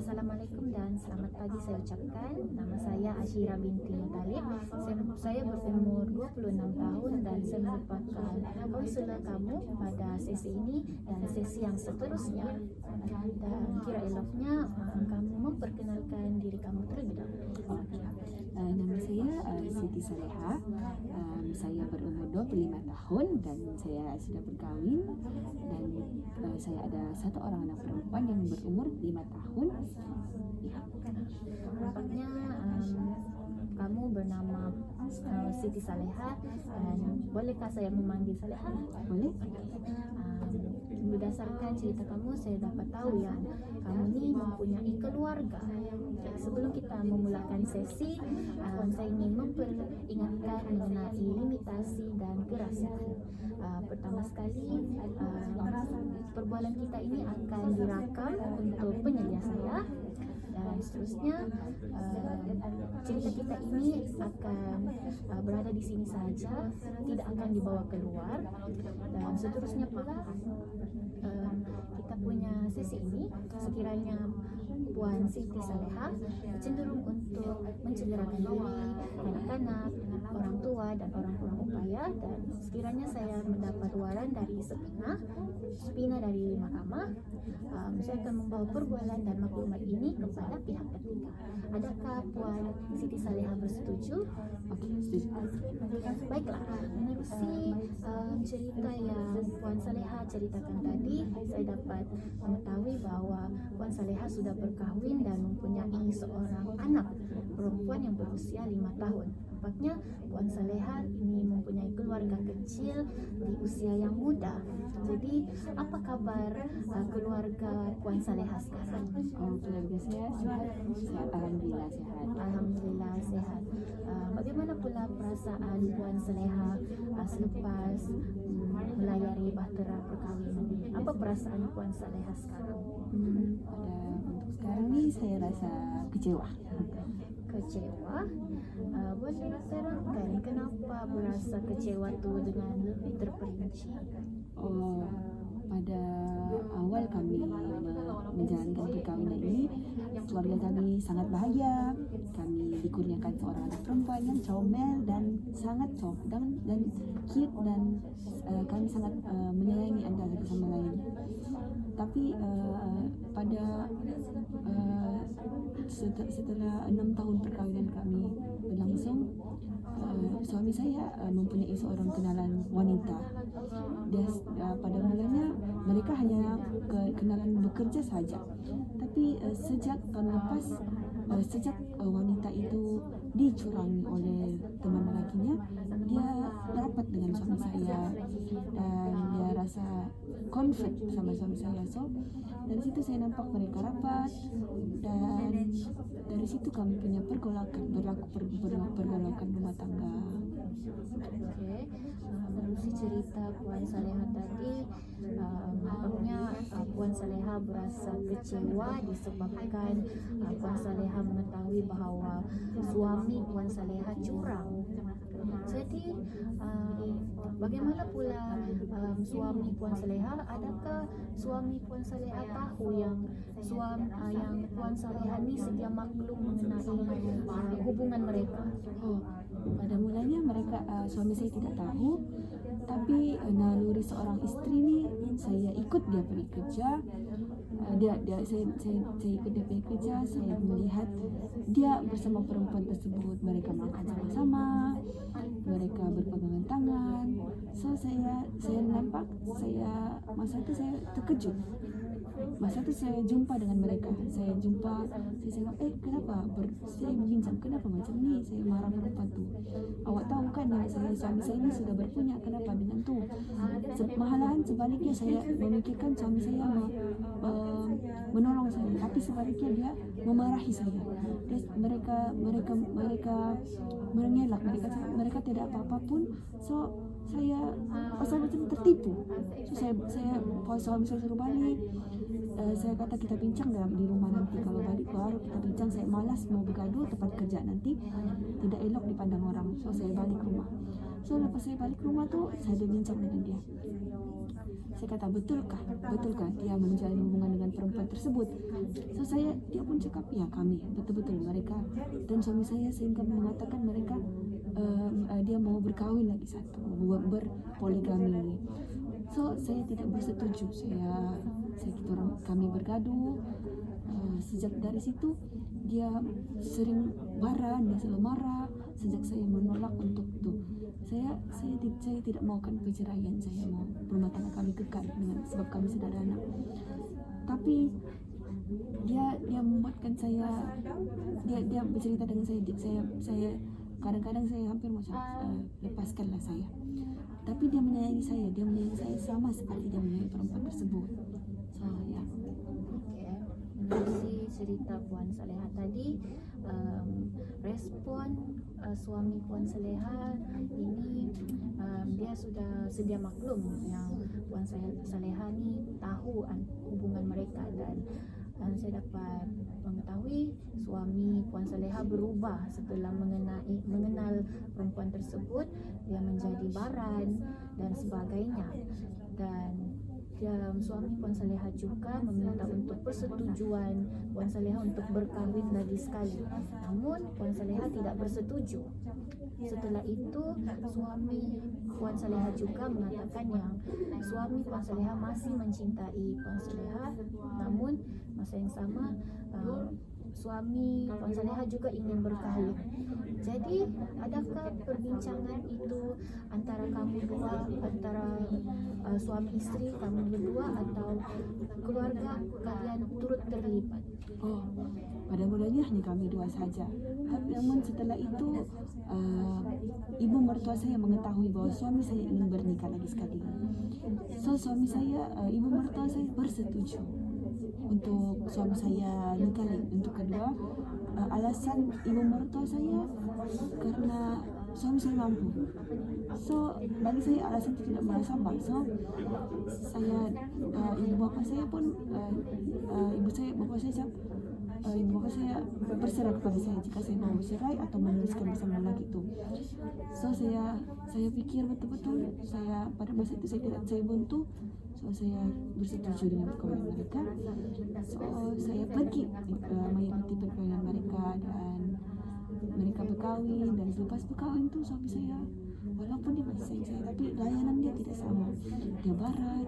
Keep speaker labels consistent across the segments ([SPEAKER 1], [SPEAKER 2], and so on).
[SPEAKER 1] Assalamualaikum dan selamat pagi saya ucapkan. Nama saya Ashira binti Mutalib. Saya berumur 26 tahun dan saya merupakan konselor kamu pada sesi ini dan sesi yang seterusnya. Dan kira eloknya kamu memperkenalkan diri kamu terlebih dahulu.
[SPEAKER 2] Nama saya Siti Saleha. Saya berumur 25 tahun dan saya sudah berkahwin dan saya ada satu orang anak perempuan yang berumur 5 tahun. Ya.
[SPEAKER 1] Nampaknya kamu bernama Siti Saleha dan bolehkah saya memanggil Saleha?
[SPEAKER 2] Boleh?
[SPEAKER 1] Berdasarkan cerita kamu, saya dapat tahu ya kamu ni mempunyai keluarga. Sebelum kita memulakan sesi, saya ingin memperingatkan mengenai limitasi dan kerasian. Pertama sekali, perbualan kita ini akan dirakam untuk penyelia saya. Dan seterusnya, cerita kita ini akan berada di sini saja, tidak akan dibawa keluar. Dan seterusnya pula, kita punya sesi ini sekiranya Puan Siti Saleha cenderung untuk mencederakan diri anak-anak, orang tua dan orang-orang upaya, dan sekiranya saya mendapat waran dari Spina dari mahkamah, saya akan membawa perbualan dan maklumat ini kepada pihak ketiga. Adakah Puan Siti Saleha bersetuju?
[SPEAKER 2] Okey, setuju.
[SPEAKER 1] Baiklah, menerusi cerita yang Puan Saleha ceritakan tadi, saya dapat mengetahui bahawa Puan Saleha sudah berkahwin dan mempunyai seorang anak perempuan yang berusia 5 tahun. Nampaknya Puan Saleha ini mempunyai keluarga kecil di usia yang muda. Jadi, apa kabar keluarga Puan Saleha sekarang?
[SPEAKER 2] Keluarga saya sehat. Alhamdulillah sehat.
[SPEAKER 1] Alhamdulillah sehat. Bagaimana pula perasaan Puan Saleha selepas melayari bahtera perkahwinan? Apa perasaan Puan Saleha sekarang?
[SPEAKER 2] Untuk sekarang ni saya rasa kecewa.
[SPEAKER 1] Kecewa? Boleh terangkan kenapa berasa kecewa tu dengan lebih terperinci?
[SPEAKER 2] Pada awal kami menjalankan perkahwinan ini, keluarga kami sangat bahagia. Kami dikurniakan seorang anak perempuan yang comel dan sangat soft dan cute, dan kami sangat menyayangi antara satu sama lain. Tapi pada setelah 6 tahun perkahwinan kami berlangsung, suami saya mempunyai seorang kenalan wanita. Dia pada mulanya mereka hanya kenalan bekerja saja. Tapi sejak tahun lepas, sejak wanita itu dicurangi oleh teman lelakinya, dia rapat dengan suami saya dan dia rasa conflict sama suami saya. So dari situ saya nampak mereka rapat dan dari situ kami punya pergolakan rumah tangga.
[SPEAKER 1] Okey, menerusi cerita Puan Saleha tadi, nampaknya Puan Saleha berasa kecewa disebabkan Puan Saleha mengetahui bahawa suami Puan Saleha curang. Jadi, bagaimana pula suami Puan Saleha? Adakah suami Puan Saleha tahu yang Puan Saleha ni sedia maklum mengenai hubungan mereka?
[SPEAKER 2] Pada mulanya mereka suami saya tidak tahu, tapi naluri seorang isteri ni saya ikut dia pergi kerja. Saya ikut dia pergi kerja. Saya melihat dia bersama perempuan tersebut, mereka makan sama-sama, mereka berpegangan tangan. So saya nampak, masa itu saya terkejut. Masa itu saya jumpa dengan mereka. Saya cakap, kenapa? Saya berbincang, kenapa macam ni? Saya marah perempuan tu. Awak tahu kan suami saya ni sudah berpunya, kenapa dengan tu? Malahan sebaliknya saya memikirkan suami saya menolong saya, tapi sebaliknya dia memarahi saya. Mereka mengelak, mereka tidak apa-apa pun. So saya macam tertipu. So saya suami saya suruh balik. Saya kata kita bincang di rumah nanti kalau balik baru kita bincang. Saya malas mau bergaduh tempat kerja nanti tidak elok dipandang orang. So saya balik rumah. So lepas saya balik rumah tuh saya ada bincang dengan dia. Saya kata, betulkah dia menjalin hubungan dengan perempuan tersebut? So dia pun cakap, ya kami, betul-betul mereka dan suami saya sehingga mengatakan mereka dia mau berkahwin lagi satu, berpoligami. So saya tidak bersetuju. Kami bergaduh. Sejak dari situ dia sering marah, dia selalu marah. Sejak saya menolak untuk itu, saya tidak maukan perceraian. Saya mau rumah tangga kami kekal dengan sebab kami sudah ada anak. Tapi dia membuatkan saya, dia bercerita dengan saya kadang-kadang saya hampir macam lepaskanlah saya. Tapi dia menyayangi saya sama seperti dia menyayangi perempuan tersebut. So ya.
[SPEAKER 1] Menerusi cerita Puan Saleha tadi, respon suami Puan Saleha ini, dia sudah sedia maklum yang Puan Saleha ni tahu hubungan mereka, dan saya dapat mengetahui suami Puan Saleha berubah setelah mengenal perempuan tersebut. Dia menjadi baran dan sebagainya, dan suami Puan Saleha juga meminta untuk persetujuan Puan Saleha untuk berkahwin lagi sekali. Namun Puan Saleha tidak bersetuju. Setelah itu suami Puan Saleha juga mengatakan yang suami Puan Saleha masih mencintai Puan Saleha, namun masa yang sama suami Puan Saleha juga ingin berkahwin. Jadi adakah perbincangan itu antara kamu dua, antara suami istri kamu berdua, atau keluarga kalian turut terlibat?
[SPEAKER 2] Pada mulanya hanya kami dua saja. Tapi namun setelah itu ibu mertua saya mengetahui bahwa suami saya ingin bernikah lagi sekali. So ibu mertua saya bersetuju untuk suami saya nikah lagi untuk kedua. Alasan ibu mertua saya karena suami saya mampu. So bagi saya alasan itu tidak masalah. So saya ibu bapa saya pun ibu bapa saya berserah kepada saya jika saya mau bercerai atau meneruskan bersama lelaki itu. So saya pikir betul-betul, pada masa itu saya buntu. So saya bersetuju dengan perkahwinan mereka. So saya pergi mengikuti perkahwinan mereka dan mereka berkahwin. Dan selepas berkahwin tu suami saya, walaupun dia masih sayang saya, tapi layanan dia tidak sama. Dia barat,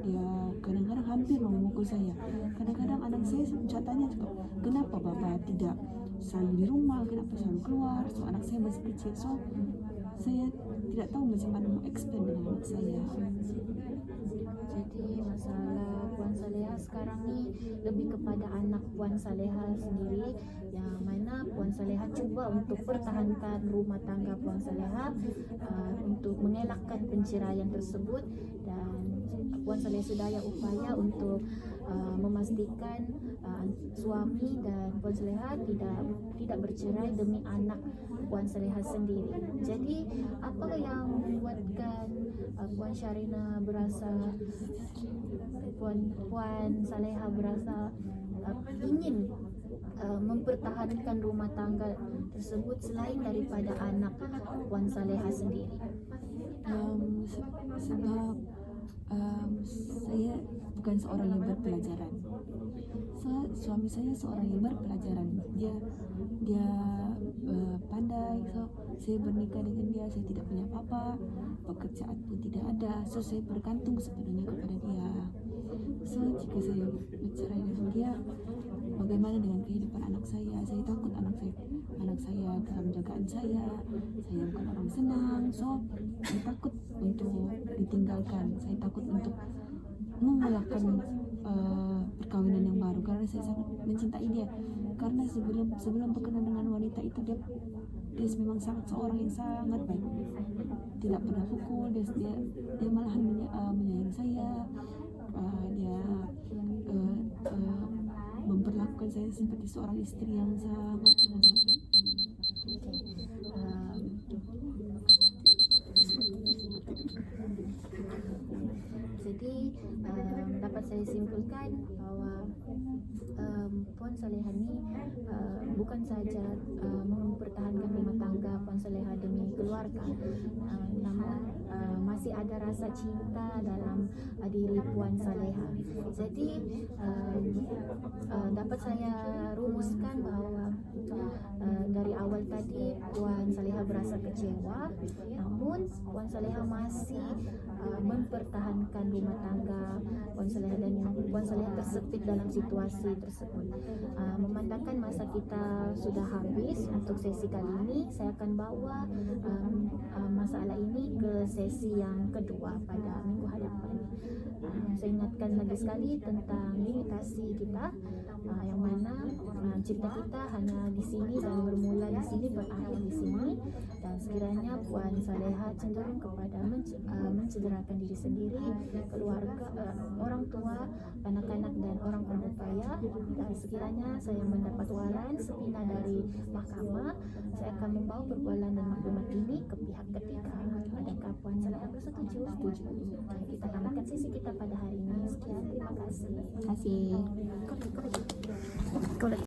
[SPEAKER 2] dia kadang-kadang hampir memukul saya. Kadang-kadang anak saya tanya juga, kenapa bapa tidak selalu di rumah, kenapa selalu keluar? So anak saya masih kecil. So saya tidak tahu macam mana mau explain dengan anak saya.
[SPEAKER 1] Jadi masalah Puan Saleha sekarang ni lebih kepada anak Puan Saleha sendiri, yang mana Puan Saleha cuba untuk pertahankan rumah tangga Puan Saleha untuk mengelakkan perceraian tersebut, dan Puan Saleha sedaya upaya untuk memastikan suami dan Puan Saleha tidak bercerai demi anak Puan Saleha sendiri. Jadi apa yang membuatkan Puan Sharina berasa, Puan Saleha berasa ingin mempertahankan rumah tangga tersebut selain daripada anak Puan Saleha sendiri?
[SPEAKER 2] Sebab saya bukan seorang yang berpelajaran. Suami saya seorang yang berpelajaran. Dia pandai. So saya bernikah dengan dia. Saya tidak punya apa-apa, pekerjaan pun tidak ada. So saya bergantung sepenuhnya kepada dia. So jika saya bercerai dengan dia, bagaimana dengan kehidupan anak saya? Saya takut anak saya dalam jagaan saya bukan orang senang. So saya takut untuk ditinggalkan. Saya takut untuk memulakan perkawinan yang baru karena saya sangat mencintai dia. Karena sebelum berkenalan dengan wanita itu dia memang seorang yang sangat baik, tidak pernah pukul. Dia malahan menyayangi saya. Dia memperlakukan saya seperti seorang istri yang sangat baik. Jadi dapat saya simpulkan bahwa Puan
[SPEAKER 1] Puan Saleha ni bukan saja mempertahankan rumah tangga Puan Saleha demi keluarga, namun masih ada rasa cinta dalam diri Puan Saleha. Jadi dapat saya rumuskan bahwa dari awal tadi Puan Saleha berasa kecewa, namun Puan Saleha masih mempertahankan rumah tangga Puan Saleha, dan Puan Saleha tersepit dalam situasi tersebut. Memandangkan masa kita sudah habis untuk sesi kali ini, saya akan bawa masalah ini ke sesi yang kedua pada minggu hadapan. Saya ingatkan lagi sekali tentang limitasi kita, yang mana cipta kita hanya di sini dan bermula di sini, berakhir di sini, dan sekiranya Puan Saleha cenderung kepada mencederakan diri sendiri, keluarga, orang tua, anak-anak dan orang berupaya, dan sekiranya saya mendapat waran sepihak dari mahkamah, saya akan membawa perbualan dan maklumat ini ke pihak ketiga. Adakah Puan Saleha bersetuju? Kita tamatkan sesi kita pada hari ini. Sekian, terima kasih.
[SPEAKER 2] Terima kasih.